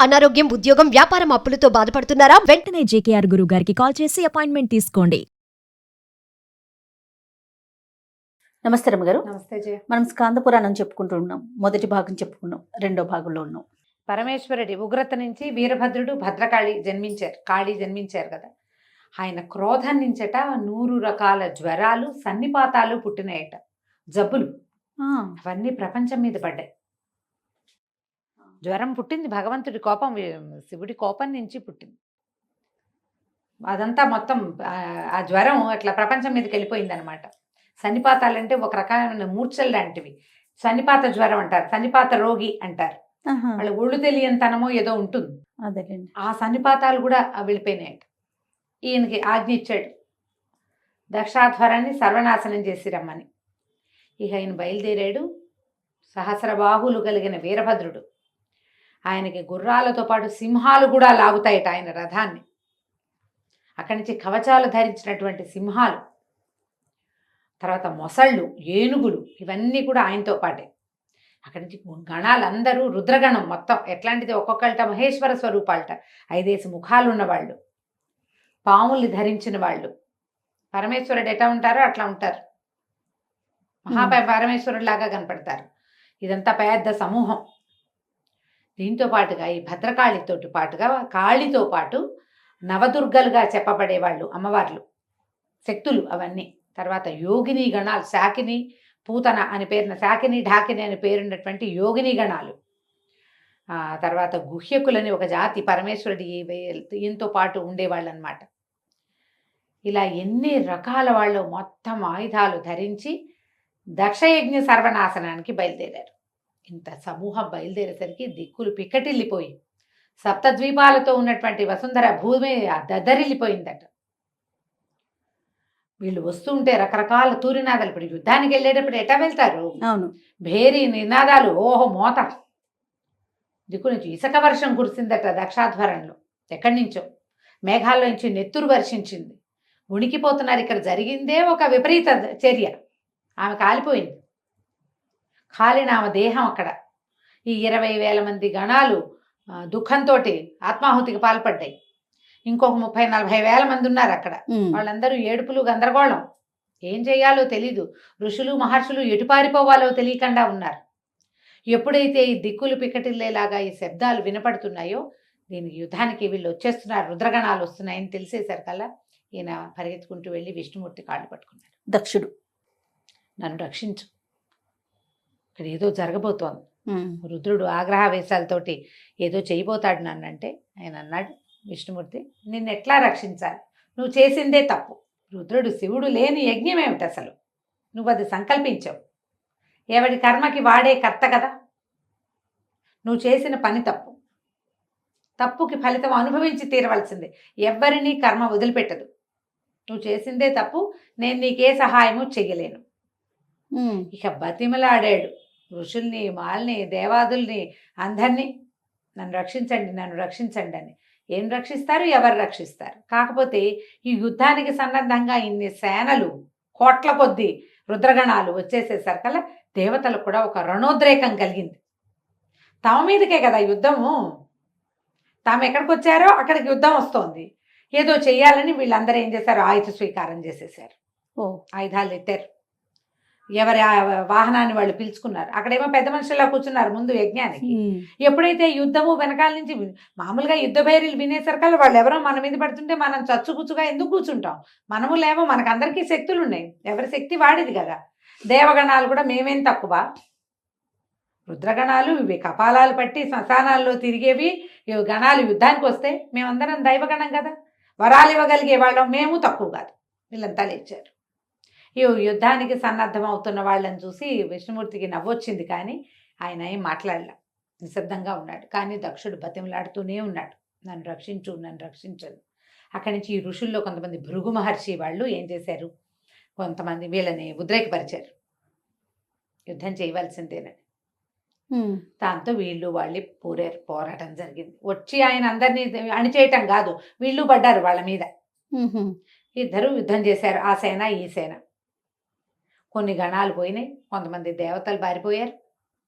అనారోగ్యం, ఉద్యోగం, వ్యాపారం అప్పులతో బాధపడుతున్నారా? వెంటనే జేకేఆర్ గురువు గారికి కాల్ చేసి అపాయింట్మెంట్ తీసుకోండి. నమస్తే రమ్మగారు. నమస్తే జయ. మనం స్కాంద పురాణం చెప్పుకుంటున్నాం. మొదటి భాగం చెప్పుకున్నాం, రెండో భాగంలో ఉన్నాం. పరమేశ్వరుడి ఉగ్రత నుంచి వీరభద్రుడు, భద్రకాళి కాళీ జన్మించారు కదా. ఆయన క్రోధం నుంచట 100 రకాల జ్వరాలు, సన్నిపాతాలు పుట్టినాయట, జబ్బులు. అవన్నీ ప్రపంచం మీద పడ్డాయి. జ్వరం పుట్టింది భగవంతుడి కోపం, శివుడి కోపం నుంచి పుట్టింది. అదంతా మొత్తం ఆ జ్వరం అట్లా ప్రపంచం మీదకి వెళ్ళిపోయింది అనమాట. సన్నిపాతాలంటే ఒక రకమైన మూర్ఛలు లాంటివి. సన్నిపాత జ్వరం అంటారు, సన్నిపాత రోగి అంటారు. వాళ్ళ ఒళ్ళు తెలియనితనమో ఏదో ఉంటుంది. అదేలేండి. ఆ సన్నిపాతాలు కూడా వెళ్ళిపోయినాయట. ఈయనకి ఆజ్ఞ ఇచ్చాడు, దక్షాధ్వరాన్ని సర్వనాశనం చేసి రమ్మని. ఇక ఆయన బయలుదేరాడు. సహస్రబాహులు కలిగిన వీరభద్రుడు. ఆయనకి గుర్రాలతో పాటు సింహాలు కూడా లాగుతాయట ఆయన రథాన్ని. అక్కడి నుంచి కవచాలు ధరించినటువంటి సింహాలు, తర్వాత మొసళ్ళు, ఏనుగులు, ఇవన్నీ కూడా ఆయనతో పాటే. అక్కడి నుంచి గణాలందరూ రుద్రగణం మొత్తం ఎట్లాంటిది, ఒక్కొక్కళ్ళట మహేశ్వర స్వరూపాలట, 5 ముఖాలు ఉన్నవాళ్ళు, పాముల్ని ధరించిన వాళ్ళు. పరమేశ్వరుడు ఎట్లా ఉంటారో అట్లా ఉంటారు, పరమేశ్వరుడు లాగా కనపడతారు. ఇదంతా పెద్ద సమూహం. దీంతో పాటుగా ఈ భద్రకాళితోటి పాటుగా కాళితో పాటు నవదుర్గలుగా చెప్పబడేవాళ్ళు, అమ్మవార్లు, శక్తులు అవన్నీ. తర్వాత యోగిని గణాలు, శాకిని, పూతన అని పేరున, శాకిని, ఢాకిని అని పేరున్నటువంటి యోగిని గణాలు. తర్వాత గుహ్యకులని ఒక జాతి పరమేశ్వరుడి ఈయనతో పాటు ఉండేవాళ్ళు అనమాట. ఇలా ఎన్ని రకాల వాళ్ళు మొత్తం ఆయుధాలు ధరించి దక్షయజ్ఞ సర్వనాశనానికి బయలుదేరారు. ఇంత సమూహం బయలుదేరేసరికి దిక్కులు పిక్కటిల్లిపోయి సప్తద్వీపాలతో ఉన్నటువంటి వసుంధర భూమి దద్దరిల్లిపోయిందట. వీళ్ళు వస్తుంటే రకరకాల తూరినాదాలు. ఇప్పుడు యుద్ధానికి వెళ్ళేటప్పుడు ఎట్లా వెళ్తారు? అవును, భేరీ నినాదాలు, ఓహో మోత. దిక్కు నుంచి ఇసుక వర్షం కురిసిందట దక్షాధ్వరంలో. ఎక్కడి నుంచో మేఘాల్లో నుంచి నెత్తురు వర్షించింది. ఉణికిపోతున్నారు. ఇక్కడ జరిగిందే ఒక విపరీత చర్య. ఆమె కాలిపోయింది. కాలిన ఆమె దేహం అక్కడ. ఈ 20,000 మంది గణాలు దుఃఖంతో ఆత్మాహుతికి పాల్పడ్డాయి. ఇంకొక 30-40 మంది ఉన్నారు అక్కడ. వాళ్ళందరూ ఏడుపులు, గందరగోళం. ఏం చేయాలో తెలీదు. ఋషులు, మహర్షులు ఎటు పారిపోవాలో తెలియకుండా ఉన్నారు. ఎప్పుడైతే ఈ దిక్కులు పిక్కటిల్లేలాగా ఈ శబ్దాలు వినపడుతున్నాయో, దీనికి యుద్ధానికి వీళ్ళు వచ్చేస్తున్నారు, రుద్రగణాలు వస్తున్నాయని తెలిసేసరికల్లా ఈయన పరిగెత్తుకుంటూ వెళ్ళి విష్ణుమూర్తి కాళ్ళు పట్టుకున్నాడు. దక్షుడు, నన్ను రక్షించు, ఇక్కడ ఏదో జరగబోతోంది. రుద్రుడు ఆగ్రహావేశాలతోటి ఏదో చేయబోతాడు నన్నంటే, ఆయన అన్నాడు, విష్ణుమూర్తి నిన్ను ఎట్లా రక్షించాలి? నువ్వు చేసిందే తప్పు. రుద్రుడు, శివుడు లేని యజ్ఞం ఏమిటి అసలు? నువ్వు అది సంకల్పించావు. ఎవడి కర్మకి వాడే కర్త కదా. నువ్వు చేసిన పని తప్పు. తప్పుకి ఫలితం అనుభవించి తీరవలసిందే. ఎవ్వరినీ కర్మ వదిలిపెట్టదు. నువ్వు చేసిందే తప్పు. నేను నీకే సహాయము చెయ్యలేను. ఇక బతిమలాడాడు ఋషుల్ని, మాల్ని, దేవాదుల్ని, అందరినీ, నన్ను రక్షించండి, నన్ను రక్షించండి అని. ఏం రక్షిస్తారు? ఎవరు రక్షిస్తారు? కాకపోతే ఈ యుద్ధానికి సన్నద్ధంగా ఇన్ని సేనలు, కోట్ల కొద్దీ రుద్రగణాలు వచ్చేసేసరికల్లా దేవతలకు కూడా ఒక రణోద్రేకం కలిగింది. తమ మీదకే కదా యుద్ధము. తాము ఎక్కడికి వచ్చారో అక్కడికి యుద్ధం వస్తోంది. ఏదో చెయ్యాలని వీళ్ళందరూ ఏం చేశారు? ఆయుధ స్వీకారం చేసేసారు. ఆయుధాలు ఎత్తారు. ఎవరి వాహనాన్ని వాళ్ళు పిలుచుకున్నారు. అక్కడేమో పెద్ద మనుషుల్లా కూర్చున్నారు ముందు యజ్ఞానికి. ఎప్పుడైతే యుద్ధము వెనకాల నుంచి, మామూలుగా యుద్ధ బైరీలు వినేసరికల్లా వాళ్ళు ఎవరో మన మీద పడుతుంటే మనం చచ్చుపుచ్చుగా ఎందుకు కూర్చుంటాం? మనము లేమో, మనకందరికీ శక్తులు ఉన్నాయి, ఎవరి శక్తి వాడిది కదా. దేవగణాలు కూడా మేమేం తక్కువ? రుద్రగణాలు ఇవి కపాలాలు పట్టి శ్మశానాల్లో తిరిగేవి గణాలు యుద్ధానికి వస్తే మేమందరం దైవగణం కదా, వరాలు ఇవ్వగలిగే వాళ్ళం, మేము తక్కువ కాదు. వీళ్ళంతా లేచారు. ఈ యుద్ధానికి సన్నద్ధం అవుతున్న వాళ్ళని చూసి విష్ణుమూర్తికి నవ్వొచ్చింది, కానీ ఆయన ఏం మాట్లాడలే, నిశ్శబ్దంగా ఉన్నాడు. కానీ దక్షుడు బతిమలాడుతూనే ఉన్నాడు, నన్ను రక్షించు, నన్ను రక్షించదు. అక్కడి నుంచి ఈ ఋషుల్లో కొంతమంది భృగు మహర్షి వాళ్ళు ఏం చేశారు, కొంతమంది వీళ్ళని ఉద్రేకపరిచారు, యుద్ధం చేయవలసిందేనని. దాంతో వీళ్ళు వాళ్ళు పోరాటం జరిగింది. వచ్చి ఆయన అందరినీ అణిచేయటం కాదు, వీళ్ళు పడ్డారు వాళ్ళ మీద. ఇద్దరు యుద్ధం చేశారు, ఆ సేన ఈ సేన. కొన్ని గణాలు పోయినాయి, కొంతమంది దేవతలు పారిపోయారు,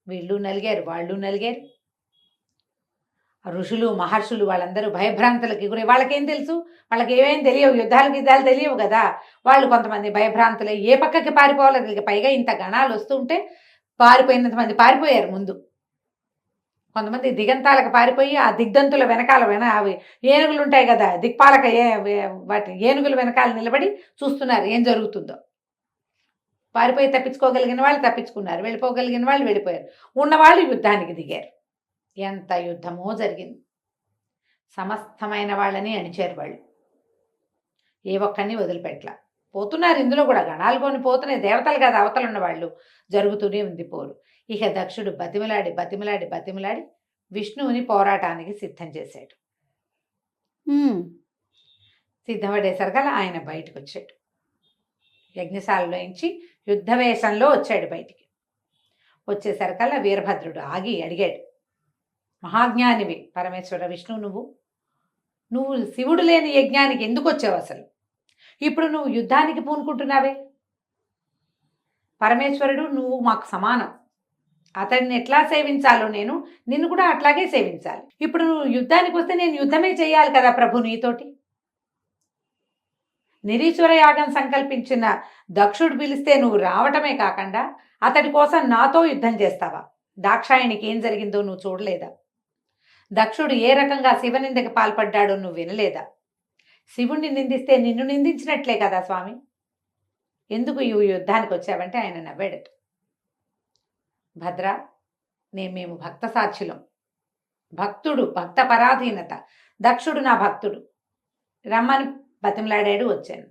వీళ్ళు నలిగారు, వాళ్ళు నలిగారు. ఋషులు మహర్షులు వాళ్ళందరూ భయభ్రాంతులకి గురి. వాళ్ళకేం తెలుసు, వాళ్ళకి ఏమేం తెలియవు, యుద్ధాలు తెలియవు కదా. వాళ్ళు కొంతమంది భయభ్రాంతులు ఏ పక్కకి పారిపోవాలో తెలియక, పైగా ఇంత గణాలు వస్తుంటే పారిపోయినంత మంది పారిపోయారు ముందు. కొంతమంది దిగంతాలకు పారిపోయి ఆ దిగ్దంతుల వెనకాల అవి ఏనుగులు ఉంటాయి కదా, దిక్పాలక వాటి ఏనుగుల వెనకాల నిలబడి చూస్తున్నారు ఏం జరుగుతుందో. పారిపోయి తప్పించుకోగలిగిన వాళ్ళు తప్పించుకున్నారు, వెళ్ళిపోగలిగిన వాళ్ళు వెళ్ళిపోయారు, ఉన్నవాళ్ళు యుద్ధానికి దిగారు. ఎంత యుద్ధమో జరిగింది. సమస్తమైన వాళ్ళని అణిచారు వాళ్ళు, ఏ ఒక్కరిని వదిలిపెట్టలా. పోతున్నారు ఇందులో కూడా, గణాలు కొని పోతున్నాయి, దేవతలు కదా అవతలు ఉన్న వాళ్ళు. జరుగుతూనే ఉంది పోరు. ఇక దక్షుడు బతిమిలాడి బతిమిలాడి బతిమిలాడి విష్ణువుని పోరాటానికి సిద్ధం చేశాడు. సిద్ధపడేసరికల్లా ఆయన బయటకు వచ్చాడు, యజ్ఞశాలలోంచి యుద్ధవేషంలో వచ్చాడు బయటికి. వచ్చేసరికల్లా వీరభద్రుడు ఆగి అడిగాడు, మహాజ్ఞానివి పరమేశ్వర విష్ణువు, నువ్వు శివుడు లేని యజ్ఞానికి ఎందుకు వచ్చావు అసలు? ఇప్పుడు నువ్వు యుద్ధానికి పూనుకుంటున్నావే. పరమేశ్వరుడు నువ్వు మాకు సమానం, అతడిని ఎట్లా సేవించాలో నేను నిన్ను కూడా అట్లాగే సేవించాలి. ఇప్పుడు నువ్వు యుద్ధానికి వస్తే నేను యుద్ధమే చేయాలి కదా ప్రభు నీతోటి. నిరీశ్వర యాగం సంకల్పించిన దక్షుడు పిలిస్తే నువ్వు రావటమే కాకుండా అతడి కోసం నాతో యుద్ధం చేస్తావా? దాక్షాయణికి ఏం జరిగిందో నువ్వు చూడలేదా? దక్షుడు ఏ రకంగా శివనిందకి పాల్పడ్డాడో నువ్వు వినలేదా? శివుణ్ణి నిందిస్తే నిన్ను నిందించినట్లే కదా స్వామి, ఎందుకు ఈ యుద్ధానికి వచ్చావంటే ఆయన నవ్వాడట. భద్ర, మేము భక్త సాక్షులం, భక్తుడు భక్త పరాధీనత, దక్షుడు నా భక్తుడు, రమ్మని బతిమలాడాడు, వచ్చాను.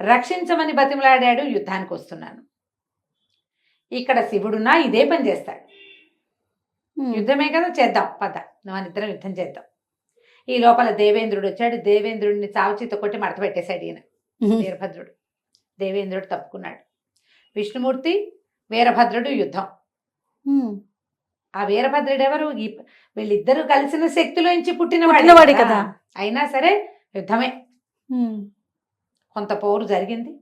రక్షించమని బతిమలాడాడు, యుద్ధానికి వస్తున్నాను. ఇక్కడ శివుడున్నా ఇదే పని చేస్తాడు. యుద్ధమే కదా, చేద్దాం పద, మనిద్దరం యుద్ధం చేద్దాం. ఈ లోపల దేవేంద్రుడు వచ్చాడు. దేవేంద్రుడిని చావుచీత కొట్టి మడత పెట్టేశాడు ఈయన వీరభద్రుడు. దేవేంద్రుడు తప్పుకున్నాడు. విష్ణుమూర్తి వీరభద్రుడు యుద్ధం. ఆ వీరభద్రుడు ఎవరు? వీళ్ళిద్దరూ కలిసిన శక్తిలోంచి పుట్టినవాడే కదా. అయినా సరే యుద్ధమే. కొంత పోరు జరిగింది.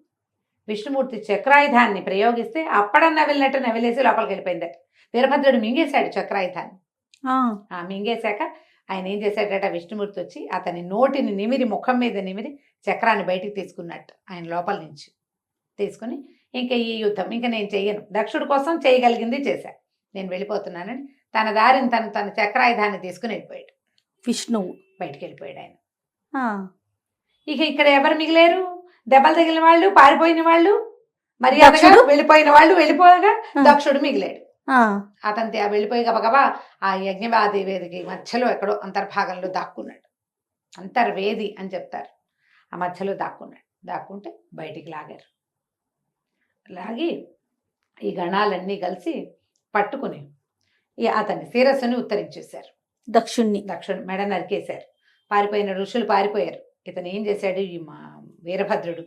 విష్ణుమూర్తి చక్రాయుధాన్ని ప్రయోగిస్తే అప్పుడన్నా వెళ్ళినట్టు నవిలేసి లోపలికి వెళ్ళిపోయింది. వీరభద్రుడు మింగేశాడు చక్రాయుధాన్ని. మింగేశాక ఆయన ఏం చేశాడట, విష్ణుమూర్తి వచ్చి అతని నోటిని నిమిరి, ముఖం మీద నిమిరి చక్రాన్ని బయటికి తీసుకున్నట్టు ఆయన లోపల నుంచి తీసుకుని, ఇంకా ఈ యుద్ధం ఇంకా నేను చెయ్యను, దక్షుడి కోసం చేయగలిగింది చేశా, నేను వెళ్ళిపోతున్నానని తన దారిని తన చక్రాయుధాన్ని తీసుకుని వెళ్ళిపోయాడు. విష్ణువు బయటికి వెళ్ళిపోయాడు ఆయన. ఇక ఇక్కడ ఎవరు మిగిలేరు? దెబ్బలు తగిలిన వాళ్ళు, పారిపోయిన వాళ్ళు, మరి వెళ్ళిపోయిన వాళ్ళు వెళ్ళిపోగా దక్షుడు మిగిలాడు. అతని వెళ్ళిపోయి గబగబా ఆ యజ్ఞవాది వేదికి మధ్యలో ఎక్కడో అంతర్భాగంలో దాక్కున్నాడు. అంతర్వేది అని చెప్తారు. ఆ మధ్యలో దాక్కున్నాడు. దాక్కుంటే బయటికి లాగారు. లాగి ఈ గణాలన్నీ కలిసి పట్టుకుని అతని శిరస్సుని ఉత్తరించేశారు. దక్షుణ్ణి మెడ నరికేశారు. పారిపోయిన ఋషులు పారిపోయారు. ఇతను ఏం చేశాడు, ఈ వీరభద్రుడు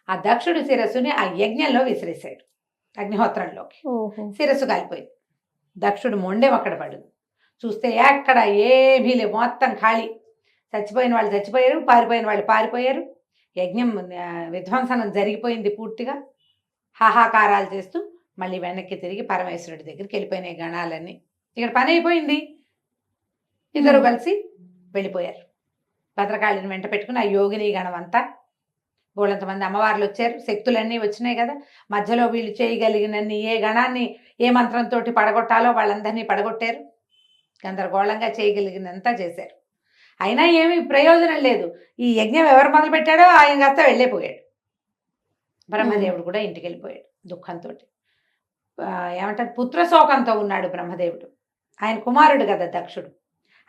ఆ దక్షుడి శిరస్సుని ఆ యజ్ఞంలో విసిరేశాడు, అగ్నిహోత్రంలోకి. శిరస్సు కాలిపోయింది. దక్షుడు మొండెం అక్కడ పడింది. చూస్తే ఎక్కడ ఏమీ లేవు, మొత్తం ఖాళీ. చచ్చిపోయిన వాళ్ళు చచ్చిపోయారు, పారిపోయిన వాళ్ళు పారిపోయారు. యజ్ఞం విధ్వంసనం జరిగిపోయింది పూర్తిగా. హాహాకారాలు చేస్తూ మళ్ళీ వెనక్కి తిరిగి పరమేశ్వరుడి దగ్గరికి వెళ్ళిపోయినాయి గణాలన్నీ. ఇక్కడ పని అయిపోయింది. ఇద్దరు కలిసి వెళ్ళిపోయారు. భద్రకాళిని వెంట పెట్టుకుని ఆ యోగిని గణం అంతా, బోళ్ళంతమంది అమ్మవార్లు వచ్చారు, శక్తులన్నీ వచ్చినాయి కదా. మధ్యలో వీళ్ళు చేయగలిగినన్ని ఏ గణాన్ని ఏ మంత్రంతో పడగొట్టాలో వాళ్ళందరినీ పడగొట్టారు. గందరగోళంగా చేయగలిగినంతా చేశారు. అయినా ఏమీ ప్రయోజనం లేదు. ఈ యజ్ఞం ఎవరు మొదలు పెట్టాడో ఆయన కాస్త వెళ్ళిపోయాడు. బ్రహ్మదేవుడు కూడా ఇంటికి వెళ్ళిపోయాడు దుఃఖంతో. ఏమంటారు, పుత్రశోకంతో ఉన్నాడు బ్రహ్మదేవుడు. ఆయన కుమారుడు కదా దక్షుడు,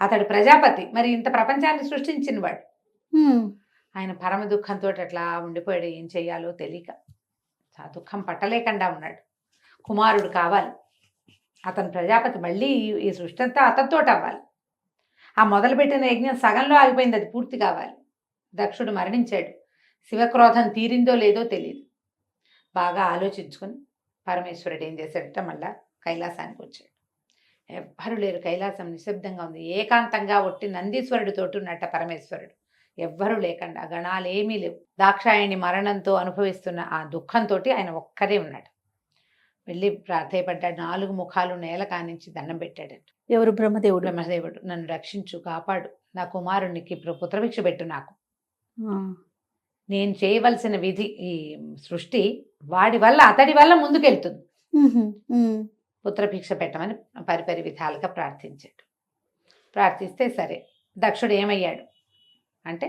అతడు ప్రజాపతి, మరి ఇంత ప్రపంచాన్ని సృష్టించినవాడు. ఆయన పరమ దుఃఖంతో అట్లా ఉండిపోయాడు. ఏం చెయ్యాలో తెలియక ఆ దుఃఖం పట్టలేకుండా ఉన్నాడు. కుమారుడు కావాలి, అతను ప్రజాపతి, మళ్ళీ ఈ సృష్టి అంతా అతనితో అవ్వాలి. ఆ మొదలుపెట్టిన యజ్ఞం సగంలో ఆగిపోయింది, అది పూర్తి కావాలి. దక్షుడు మరణించాడు. శివక్రోధం తీరిందో లేదో తెలియదు. బాగా ఆలోచించుకొని పరమేశ్వరుడు ఏం చేశాడట, మళ్ళా కైలాసానికి వచ్చాడు. ఎవ్వరు లేరు, కైలాసం నిశ్శబ్దంగా ఉంది. ఏకాంతంగా ఒట్టి నందీశ్వరుడితోటి ఉన్నట్ట పరమేశ్వరుడు. ఎవ్వరూ లేకుండా, గణాలేమీ లేవు. దాక్షాయణి మరణంతో అనుభవిస్తున్న ఆ దుఃఖంతో ఆయన ఒక్కడే ఉన్నాడు. వెళ్ళి ప్రాధేయపడ్డాడు. 4 ముఖాలు నేల కానించి దండం పెట్టాడట. ఎవరు? బ్రహ్మదేవుడు. బ్రహ్మదేవుడు, నన్ను రక్షించు, కాపాడు, నా కుమారునికి పుత్రభిక్ష పెట్టు నాకు. ఆ. నేను చేయవలసిన విధి ఈ సృష్టి అతడి వల్ల ముందుకెళ్తుంది. ఉహు, ఉమ్. పుత్రభిక్ష పెట్టమని పరిపరి విధాలుగా ప్రార్థించాడు. ప్రార్థిస్తే సరే, దక్షుడు ఏమయ్యాడు అంటే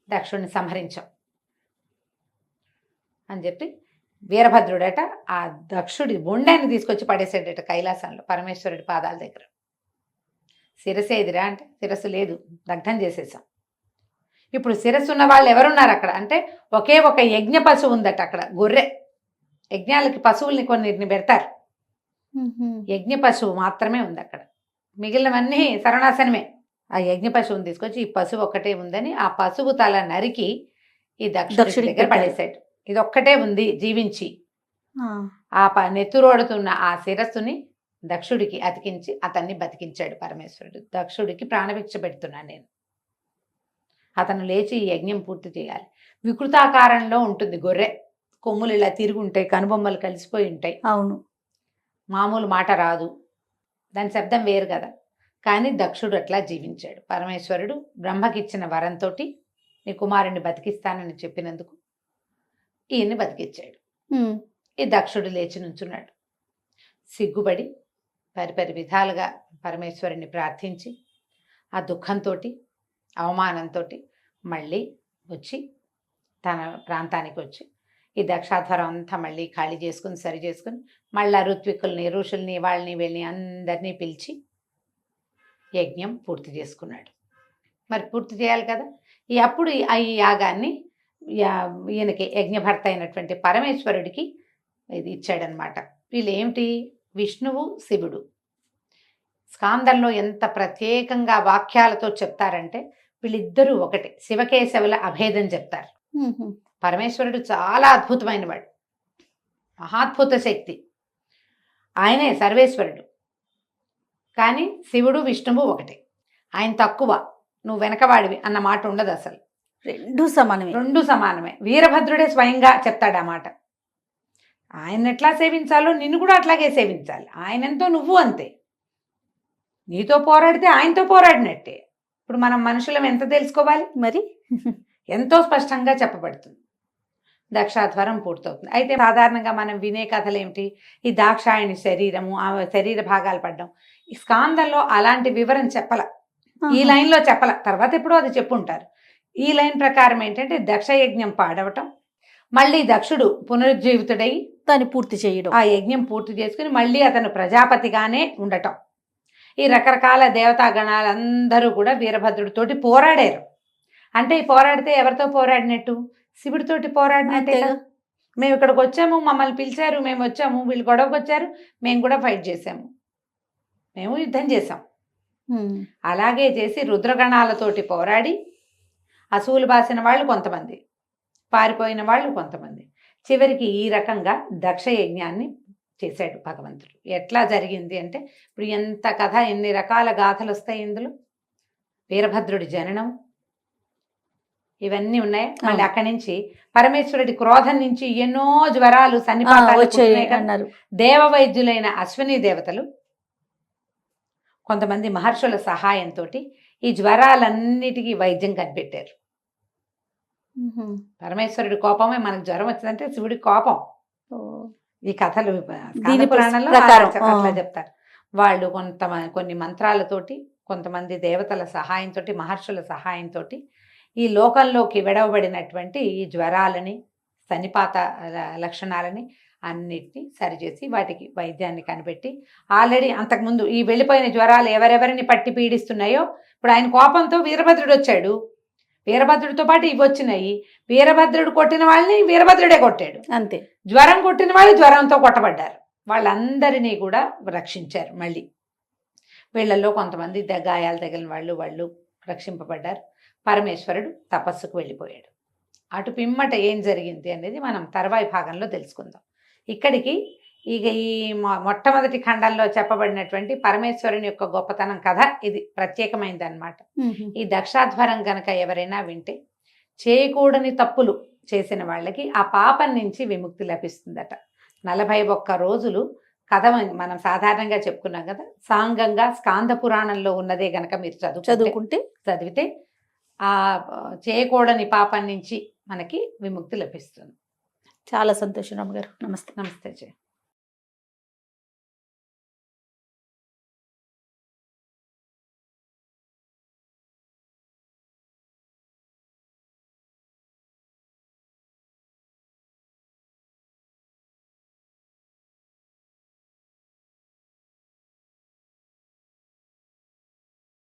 దక్షుడిని సంహరించాం అని చెప్పి వీరభద్రుడట ఆ దక్షుడి బొండాన్ని తీసుకొచ్చి పడేసాడట కైలాసంలో పరమేశ్వరుడి పాదాల దగ్గర. శిరస్సు ఏదిరా అంటే శిరస్సు లేదు, దగ్ధం చేసేసాం. ఇప్పుడు శిరస్సు ఉన్న వాళ్ళు ఎవరున్నారు అక్కడ అంటే ఒకే ఒక యజ్ఞ పశువు ఉందట అక్కడ, గొర్రె. యజ్ఞాలకి పశువుల్ని కొన్నిటిని పెడతారు, ఉహు. యజ్ఞ పశువు మాత్రమే ఉంది అక్కడ, మిగిలినవన్నీ సర్వనాశనమే. ఆ యజ్ఞ పశువుని తీసుకొచ్చి ఈ పశువు ఒక్కటే ఉందని ఆ పశువు తల నరికి ఈ దక్షుడి దగ్గర పడేశాడు. ఇది ఒక్కటే ఉంది జీవించి. ఆ. ఆ నెత్తురోడుతున్న ఆ శిరస్సుని దక్షుడికి అతికించి అతన్ని బతికించాడు పరమేశ్వరుడు. దక్షుడికి ప్రాణభిక్ష పెడుతున్నాను నేను, అతను లేచి ఈ యజ్ఞం పూర్తి చేయాలి. వికృతాకారంలో ఉంటుంది గొర్రె, కొమ్ములు ఇలా తిరిగి ఉంటాయి, కనుబొమ్మలు కలిసిపోయి ఉంటాయి. అవును. మామూలు మాట రాదు, దాని శబ్దం వేరు కదా. కానీ దక్షుడు అట్లా జీవించాడు. పరమేశ్వరుడు బ్రహ్మకిచ్చిన వరంతో నీ కుమారుణ్ణి బతికిస్తానని చెప్పినందుకు ఈయన్ని బతికిచ్చాడు. ఉమ్. ఈ దక్షుడు లేచి నుంచున్నాడు. సిగ్గుపడి పరిపరి విధాలుగా పరమేశ్వరుని ప్రార్థించి ఆ దుఃఖంతో అవమానంతో మళ్ళీ వచ్చి తన ప్రాంతానికి వచ్చి ఈ దక్షాధ్వరం అంతా మళ్ళీ ఖాళీ చేసుకుని సరి చేసుకుని మళ్ళీ ఋత్వికుల్ని ఋషుల్ని వాళ్ళని వీళ్ళని అందరినీ పిలిచి యజ్ఞం పూర్తి చేసుకున్నాడు. మరి పూర్తి చేయాలి కదా. అప్పుడు ఈ యాగాన్ని ఈయనకి యజ్ఞభర్త అయినటువంటి పరమేశ్వరుడికి ఇది ఇచ్చాడనమాట. వీళ్ళు ఏమిటి? విష్ణువు శివుడు. స్కాందంలో ఎంత ప్రత్యేకంగా వాక్యాలతో చెప్తారంటే వీళ్ళిద్దరూ ఒకటే, శివకేశవుల అభేదం చెప్తారు. ఉహు. పరమేశ్వరుడు చాలా అద్భుతమైన వాడు, మహాద్భుత శక్తి, ఆయనే సర్వేశ్వరుడు. కానీ శివుడు విష్ణువు ఒకటే. ఆయన తక్కువ, నువ్వు వెనకవాడివి అన్న మాట ఉండదు అసలు. రెండు సమానమే. రెండు సమానమే. వీరభద్రుడే స్వయంగా చెప్తాడు ఆ మాట. ఆయన ఎట్లా సేవించాలో నిన్ను కూడా అట్లాగే సేవించాలి. ఆయనంతో నువ్వు అంతే. నీతో పోరాడితే ఆయనతో పోరాడినట్టే. ఇప్పుడు మనం మనుషులం ఎంత తెలుసుకోవాలి మరి? ఎంతో స్పష్టంగా చెప్పబడుతుంది. దక్షాధ్వరం పూర్తవుతుంది. అయితే సాధారణంగా మనం వినే కథలు ఏమిటి? ఈ దాక్షాయణి శరీరము, ఆ శరీర భాగాలు పడ్డం. ఈ స్కాందంలో అలాంటి వివరం చెప్పల, ఈ లైన్లో చెప్పల, తర్వాత ఎప్పుడో అది చెప్పుంటారు. ఈ లైన్ ప్రకారం ఏంటంటే దక్షయజ్ఞం పాడవటం, మళ్ళీ దక్షుడు పునరుజ్జీవితుడై దాన్ని పూర్తి చేయడం, ఆ యజ్ఞం పూర్తి చేసుకుని మళ్ళీ అతను ప్రజాపతిగానే ఉండటం. ఈ రకరకాల దేవతాగణాలందరూ కూడా వీరభద్రుడితోటి పోరాడారు. అంటే ఈ పోరాడితే ఎవరితో పోరాడినట్టు? శివుడితోటి పోరాడినట్టే కదా. మేము ఇక్కడికి వచ్చాము, మమ్మల్ని పిలిచారు, మేము వచ్చాము, వీళ్ళు గొడవకు వచ్చారు, మేము కూడా ఫైట్ చేసాము, మేము యుద్ధం చేసాం. అలాగే చేసి రుద్రగణాలతోటి పోరాడి అసూలు బాసిన వాళ్ళు కొంతమంది, పారిపోయిన వాళ్ళు కొంతమంది, చివరికి ఈ రకంగా దక్ష యజ్ఞాన్ని చేశాడు భగవంతుడు. ఎట్లా జరిగింది అంటే ఇప్పుడు ఎంత కథ, ఎన్ని రకాల గాథలు వస్తాయి ఇందులో. వీరభద్రుడి జననం ఇవన్నీ ఉన్నాయి. మళ్ళీ అక్కడి నుంచి పరమేశ్వరుడి క్రోధం నుంచి ఎన్నో జ్వరాలు సన్నిపాతాలు అన్నారు. దేవవైద్యులైన అశ్విని దేవతలు కొంతమంది మహర్షుల సహాయంతో ఈ జ్వరాలన్నిటికీ వైద్యం కనిపెట్టారు. పరమేశ్వరుడి కోపమే మనకు జ్వరం వచ్చిందంటే శివుడి కోపం. ఈ కథలు పురాణంలో అట్లా చెప్తారు. వాళ్ళు కొన్ని మంత్రాలతోటి, కొంతమంది దేవతల సహాయంతో, మహర్షుల సహాయంతో ఈ లోకంలోకి విడవబడినటువంటి ఈ జ్వరాలని, సన్నిపాత లక్షణాలని అన్నిటినీ సరిచేసి వాటికి వైద్యాన్ని కనిపెట్టి, ఆల్రెడీ అంతకుముందు ఈ వెళ్ళిపోయిన జ్వరాలు ఎవరెవరిని పట్టి పీడిస్తున్నాయో ఇప్పుడు ఆయన కోపంతో వీరభద్రుడు వచ్చాడు, వీరభద్రుడితో పాటు ఇవి వచ్చినాయి. వీరభద్రుడు కొట్టిన వాళ్ళని వీరభద్రుడే కొట్టాడు, అంతే. జ్వరం కొట్టిన వాళ్ళు జ్వరంతో కొట్టబడ్డారు. వాళ్ళందరినీ కూడా రక్షించారు. మళ్ళీ వీళ్ళల్లో కొంతమంది గాయాలు తగిలిన వాళ్ళు రక్షింపబడ్డారు. పరమేశ్వరుడు తపస్సుకు వెళ్ళిపోయాడు. అటు పిమ్మట ఏం జరిగింది అనేది మనం తర్వాయి భాగంలో తెలుసుకుందాం. ఇక్కడికి ఇక ఈ మొట్టమొదటి ఖండంలో చెప్పబడినటువంటి పరమేశ్వరుని యొక్క గొప్పతనం కథ ఇది ప్రత్యేకమైనది అన్నమాట. ఈ దక్షాధ్వరం గనక ఎవరైనా వింటే చేయకూడని తప్పులు చేసిన వాళ్ళకి ఆ పాపం నుంచి విముక్తి లభిస్తుందట. 41 రోజులు కథ మనం సాధారణంగా చెప్పుకున్నాం కదా, సాంగంగా స్కాంద పురాణంలో ఉన్నదే గనక మీరు చదివితే ఆ చేయకూడని పాపం నుంచి మనకి విముక్తి లభిస్తుంది. చాలా సంతోషం రమ్మగారు. నమస్తే. నమస్తే జయ.